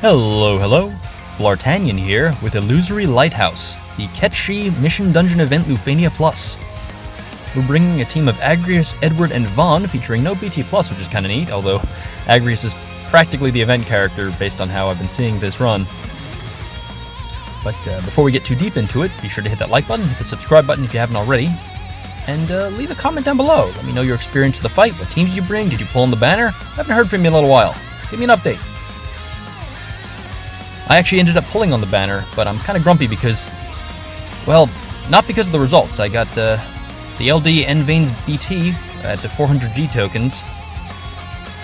Hello, Bl'Artagnan here with Illusory Lighthouse, the Cait Mission Dungeon Event Lufania Plus. We're bringing a team of Agrias, Edward, and Vaan, featuring no BT+, which is kinda neat, although Agrias is practically the event character based on how I've been seeing this run. But before we get too deep into it, be sure to hit that like button, hit the subscribe button if you haven't already, and leave a comment down below. Let me know your experience of the fight, what teams did you bring, did you pull in the banner? I haven't heard from you in a little while. Give me an update. I actually ended up pulling on the banner, but I'm kind of grumpy because, well, not because of the results. I got the LD and Vane's BT at the 400G tokens,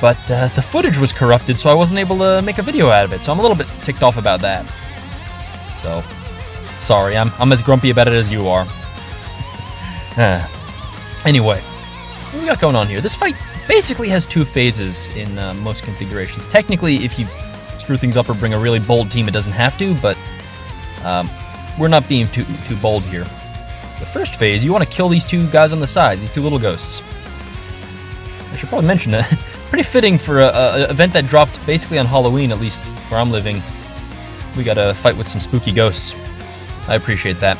but the footage was corrupted, so I wasn't able to make a video out of it, so I'm a little bit ticked off about that. So, sorry, I'm as grumpy about it as you are. Anyway, what we got going on here? This fight basically has two phases in most configurations. Technically, if you screw things up or bring a really bold team, it doesn't have to, but we're not being too bold here. The first phase, you want to kill these two guys on the sides, these two little ghosts. I should probably mention that. Pretty fitting for an event that dropped basically on Halloween, at least where I'm living. We got to fight with some spooky ghosts. I appreciate that.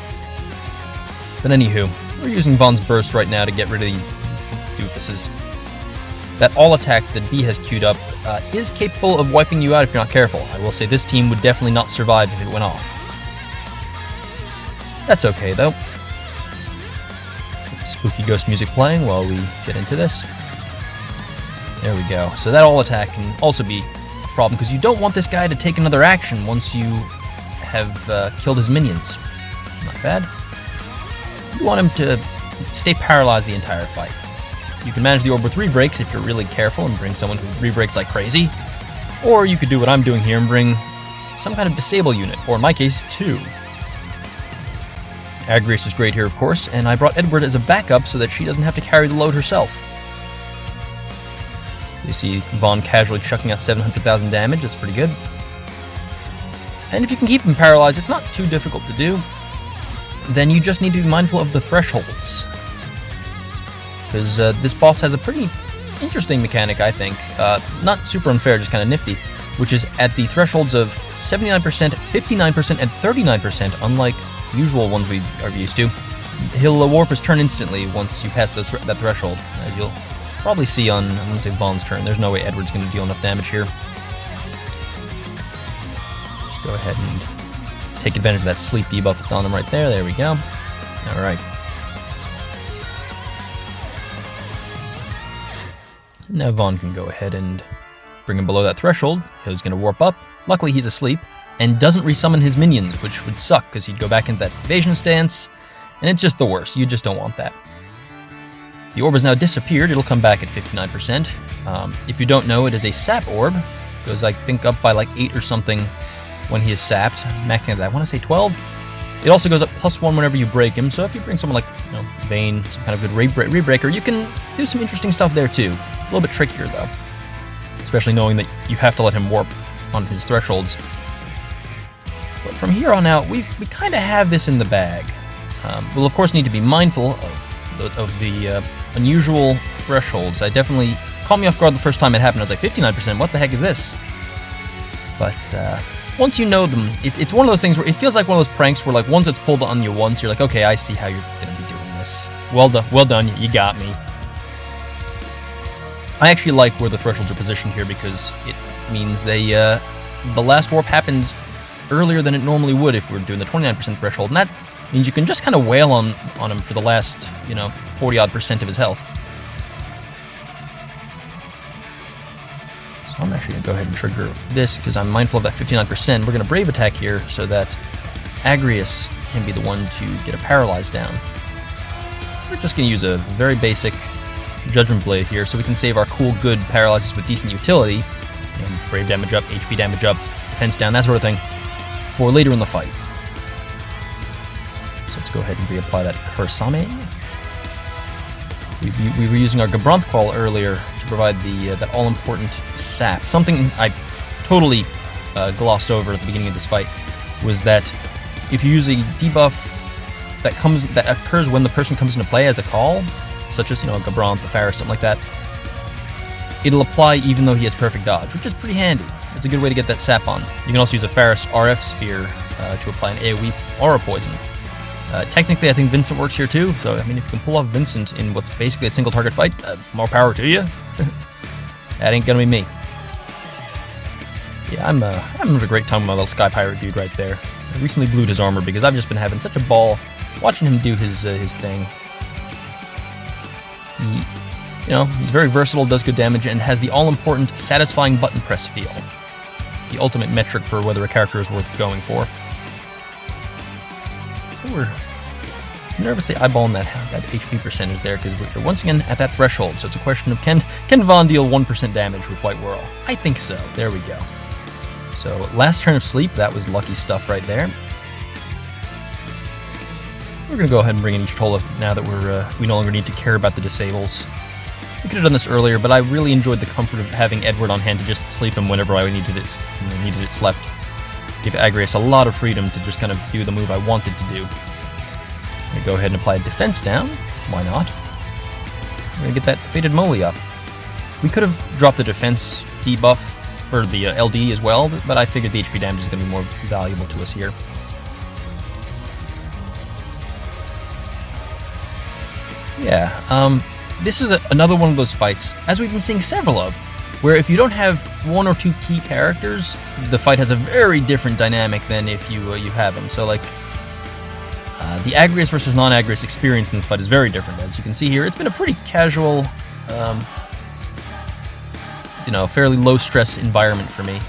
But anywho, we're using Vaan's burst right now to get rid of these doofuses. That all attack that B has queued up is capable of wiping you out if you're not careful. I will say this team would definitely not survive if it went off. That's okay though. Spooky ghost music playing while we get into this. There we go. So that all attack can also be a problem because you don't want this guy to take another action once you have killed his minions. Not bad. You want him to stay paralyzed the entire fight. You can manage the orb with rebreaks if you're really careful and bring someone who rebreaks like crazy. Or you could do what I'm doing here and bring some kind of disable unit, or in my case, two. Agrias is great here, of course, and I brought Edward as a backup so that she doesn't have to carry the load herself. You see Vaan casually chucking out 700,000 damage, that's pretty good. And if you can keep him paralyzed, it's not too difficult to do. Then you just need to be mindful of the thresholds. Because this boss has a pretty interesting mechanic, I think. Not super unfair, just kind of nifty, which is at the thresholds of 79%, 59%, and 39%, unlike usual ones we are used to. He'll warp his turn instantly once you pass that threshold, as you'll probably see on, I'm going to say Vaan's turn. There's no way Edward's going to deal enough damage here. Just go ahead and take advantage of that sleep debuff that's on him right there. There we go. Alright. Now Vaan can go ahead and bring him below that threshold. He's going to warp up. Luckily he's asleep and doesn't resummon his minions, which would suck because he'd go back into that evasion stance, and it's just the worst. You just don't want that. The orb has now disappeared. It'll come back at 59%. If you don't know, it is a sap orb. It goes, I think, up by like 8 or something when he is sapped. Maxing at that, I want to say 12. It also goes up +1 whenever you break him, so if you bring someone like, you know, Vane, some kind of good rebreaker, you can do some interesting stuff there too. A little bit trickier though, especially knowing that you have to let him warp on his thresholds. But from here on out, we kind of have this in the bag. We'll of course need to be mindful of the unusual thresholds. I definitely caught me off guard the first time it happened. I was like, 59%, what the heck is this? But once you know them, it's one of those things where it feels like one of those pranks where, like, once it's pulled on you once, you're like, okay, I see how you're going to be doing this. Well done, you got me. I actually like where the thresholds are positioned here because it means the last warp happens earlier than it normally would if we were doing the 29% threshold, and that means you can just kind of wail on him for the last, 40-odd% of his health. So I'm actually going to go ahead and trigger this because I'm mindful of that 59%. We're going to Brave attack here so that Agrias can be the one to get a paralyze down. We're just going to use a very basic Judgment Blade here so we can save our cool, good paralyzes with decent utility. Brave damage up, HP damage up, defense down, that sort of thing, for later in the fight. So let's go ahead and reapply that Kursame. We were using our Gabranth Qual earlier to provide that all-important sap. Something I totally glossed over at the beginning of this fight was that if you use a debuff that occurs when the person comes into play as a call, such as, a Gabranth, a Faris, something like that, it'll apply even though he has perfect dodge, which is pretty handy. It's a good way to get that sap on. You can also use a Faris RF sphere to apply an AoE aura poison. Technically, I think Vincent works here too, so I mean, if you can pull off Vincent in what's basically a single target fight, more power to you. That ain't gonna be me. Yeah, I'm having a great time with my little Sky Pirate dude right there. I recently blued his armor because I've just been having such a ball watching him do his thing. You know, he's very versatile, does good damage, and has the all-important satisfying button press feel. The ultimate metric for whether a character is worth going for. We're nervously eyeballing that HP percentage there because we're once again at that threshold, so it's a question of can Vaan deal 1% damage with White Whirl? I think so. There we go. So, last turn of sleep, that was lucky stuff right there. We're going to go ahead and bring in Shantotto now that we no longer need to care about the disables. We could have done this earlier, but I really enjoyed the comfort of having Edward on hand to just sleep him whenever I needed it slept. Give Agrias a lot of freedom to just kind of do the move I wanted to do. I'm going to go ahead and apply a defense down. Why not? We're going to get that Fated Moly up. We could have dropped the defense debuff, or the LD as well, but I figured the HP damage is going to be more valuable to us here. Yeah, this is another one of those fights, as we've been seeing several of, where if you don't have one or two key characters, the fight has a very different dynamic than if you have them. So, like, the Agrias versus non-Agrias experience in this fight is very different. As you can see here, it's been a pretty casual, fairly low-stress environment for me.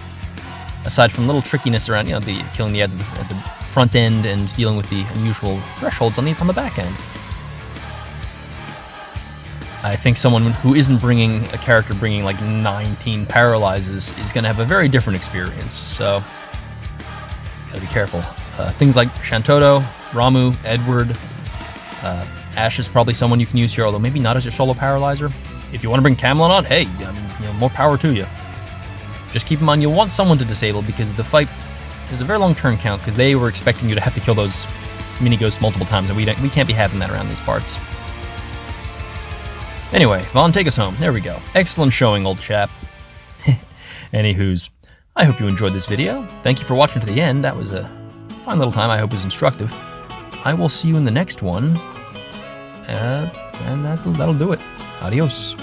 Aside from little trickiness around, the killing the ads at the front end and dealing with the unusual thresholds on the back end. I think someone who isn't bringing a character bringing like 19 paralyzes is going to have a very different experience, so gotta be careful. Things like Shantotto, Ramu, Edward, Ashe is probably someone you can use here, although maybe not as your solo paralyzer. If you want to bring Camelot on, hey, I mean, more power to you. Just keep in mind, you'll want someone to disable because the fight is a very long turn count because they were expecting you to have to kill those mini ghosts multiple times, and we can't be having that around these parts. Anyway, Vaan, take us home. There we go. Excellent showing, old chap. Anywho's, I hope you enjoyed this video. Thank you for watching to the end. That was a fine little time. I hope it was instructive. I will see you in the next one. And that'll do it. Adios.